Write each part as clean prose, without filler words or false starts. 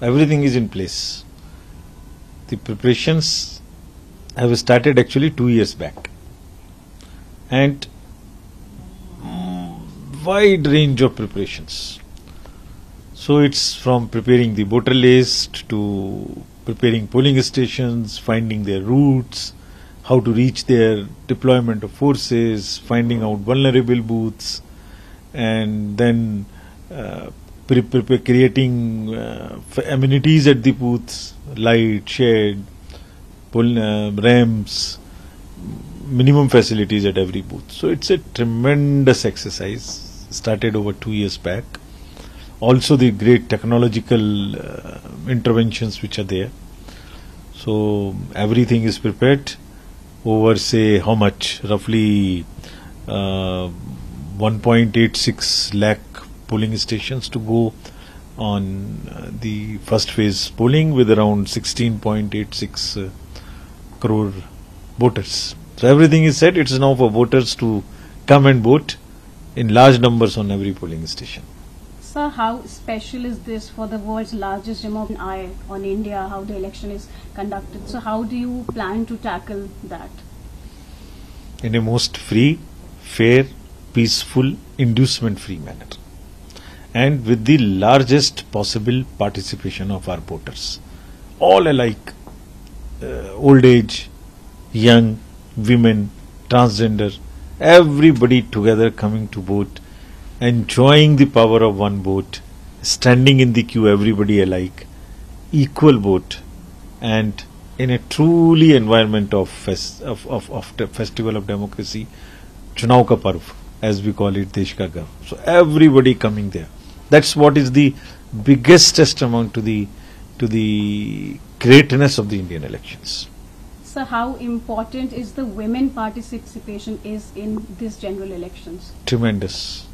Everything is in place. The preparations have started actually 2 years back, and wide range of preparations. So it's from preparing the voter list to preparing polling stations, finding their routes, how to reach their deployment of forces, finding out vulnerable booths, and then creating amenities at the booths, light, shade, ramps, minimum facilities at every booth. So it's a tremendous exercise, started over 2 years back. Also the great technological interventions which are there. So everything is prepared. Over, say, how much? Roughly 1.86 lakh polling stations to go on the first phase polling, with around 16.86 crore voters. So everything is set. It's now for voters to come and vote in large numbers on every polling station. Sir, how special is this for the world's largest remote eye on India, how the election is conducted? So how do you plan to tackle that? In a most free, fair, peaceful, inducement-free manner, and with the largest possible participation of our voters, all alike, old age, young, women, transgender, everybody together coming to vote, enjoying the power of one vote, standing in the queue, everybody alike, equal vote, and in a truly environment of the festival of democracy, Chunav ka Parv, as we call it, Desh ka Garv. So everybody coming there. That's what is the biggest testament to the greatness of the Indian elections. So how important is the women participation in these general elections? Tremendous,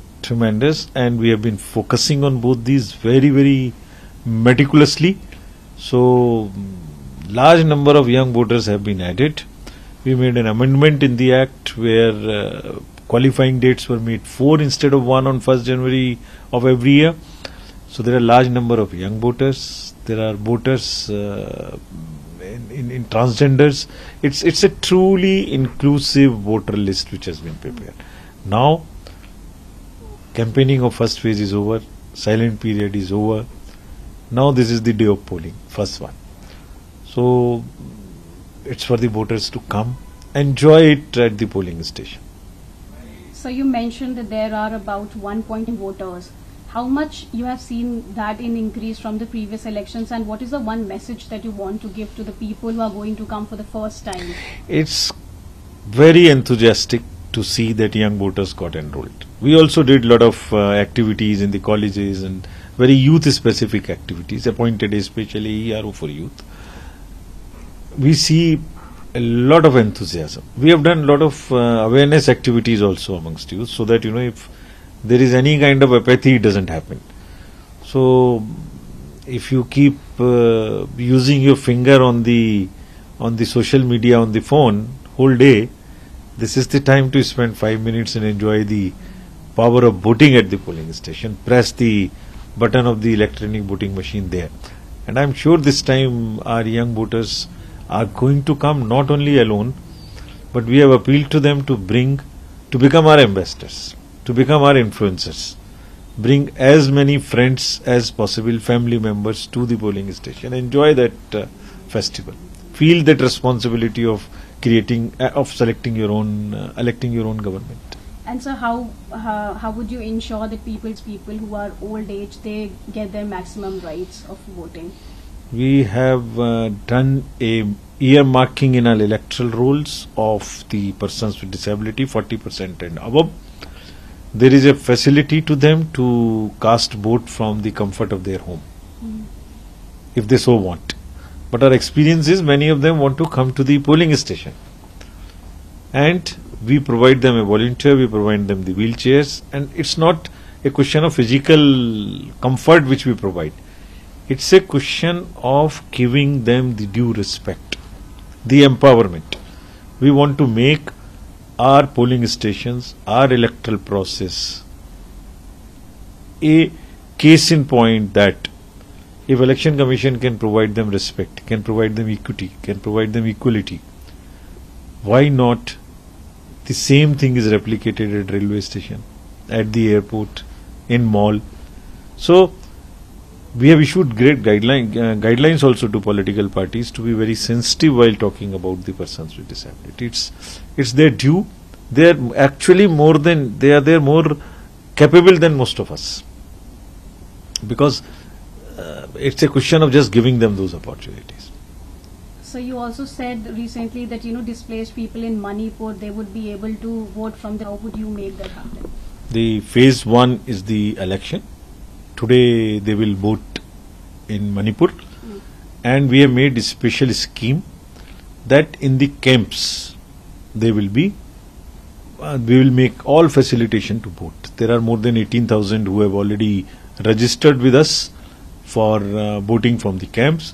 and we have been focusing on both these very, very meticulously. So large number of young voters have been added. We made an amendment in the Act where qualifying dates were made 4 instead of 1 on 1st January of every year. So there are large number of young voters. There are voters in transgenders. It's a truly inclusive voter list which has been prepared. Now, campaigning of first phase is over. Silent period is over. Now this is the day of polling, first one. So it's for the voters to come, enjoy it at the polling station. So you mentioned that there are about 1 point voters. How much you have seen that in increase from the previous elections, and what is the one message that you want to give to the people who are going to come for the first time? It's very enthusiastic to see that young voters got enrolled. We also did a lot of activities in the colleges and very youth-specific activities, appointed especially ERO for youth. We see a lot of enthusiasm. We have done a lot of awareness activities also amongst youth, so that, if there is any kind of apathy, it doesn't happen. So if you keep using your finger on the social media, on the phone whole day, this is the time to spend 5 minutes and enjoy the power of voting at the polling station. Press the button of the electronic voting machine there, and I'm sure this time our young voters are going to come not only alone, but we have appealed to them to become our ambassadors, to become our influencers, bring as many friends as possible, family members to the polling station, enjoy that festival, feel that responsibility of electing your own government. And so how would you ensure that people who are old age, they get their maximum rights of voting? We have done a earmarking in our electoral rolls of the persons with disability, 40% and above. There is a facility to them to cast vote from the comfort of their home, if they so want. But our experience is many of them want to come to the polling station, and we provide them a volunteer, we provide them the wheelchairs, and it's not a question of physical comfort which we provide. It's a question of giving them the due respect, the empowerment. We want to make our polling stations, our electoral process, a case in point that If Election Commission can provide them respect, can provide them equity, can provide them equality, why not the same thing is replicated at railway station, at the airport, in mall? So we have issued great guidelines also to political parties to be very sensitive while talking about the persons with disability. It's their due. They are actually more capable than most of us, because it's a question of just giving them those opportunities. So you also said recently that displaced people in Manipur, they would be able to vote from there. How would you make that happen? The phase 1 is the election. Today they will vote in Manipur, and we have made a special scheme that in the camps they will be. We will make all facilitation to vote. There are more than 18,000 who have already registered with us for voting from the camps.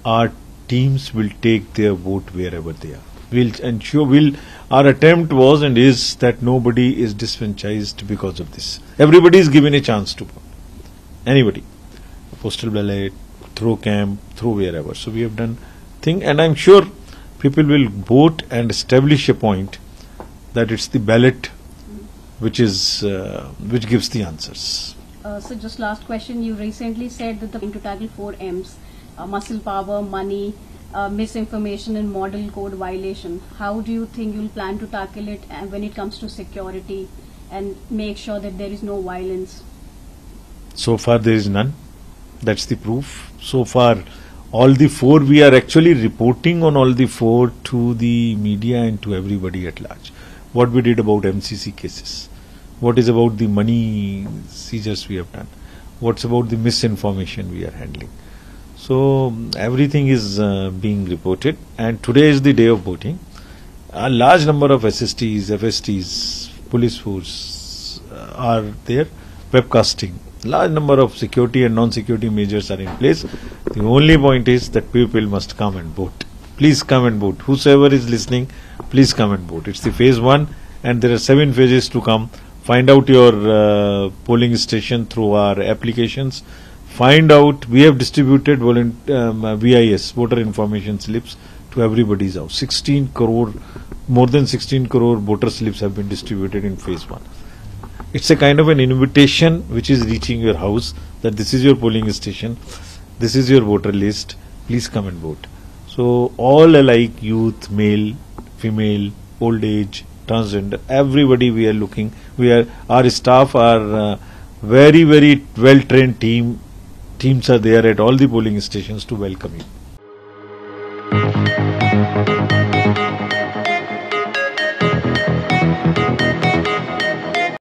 Our teams will take their vote wherever they are. We'll ensure. Our attempt was and is that nobody is disenfranchised because of this. Everybody is given a chance to vote. Anybody, postal ballot, through camp, through wherever. So we have done thing, and I'm sure people will vote and establish a point that it's the ballot which gives the answers. So just last question, you recently said that to tackle 4 M's, muscle power, money, misinformation and model code violation. How do you think you'll plan to tackle it when it comes to security and make sure that there is no violence? So far there is none. That's the proof. So far all the 4, we are actually reporting on all the 4 to the media and to everybody at large. What we did about MCC cases, what is about the money seizures we have done, what's about the misinformation we are handling. So everything is being reported, and today is the day of voting. A large number of SSTs, FSTs, police force are there, webcasting. Large number of security and non-security measures are in place. The only point is that people must come and vote. Please come and vote. Whosoever is listening, please come and vote. It's the phase 1, and there are 7 phases to come. Find out your polling station through our applications. Find out, we have distributed VIS, voter information slips, to everybody's house. 16 crore, more than 16 crore voter slips have been distributed in phase 1. It's a kind of an invitation which is reaching your house that this is your polling station, this is your voter list, please come and vote. So all alike, youth, male, female, old age, transgender, everybody we are looking. Our staff are very, very well trained teams are there at all the polling stations to welcome you.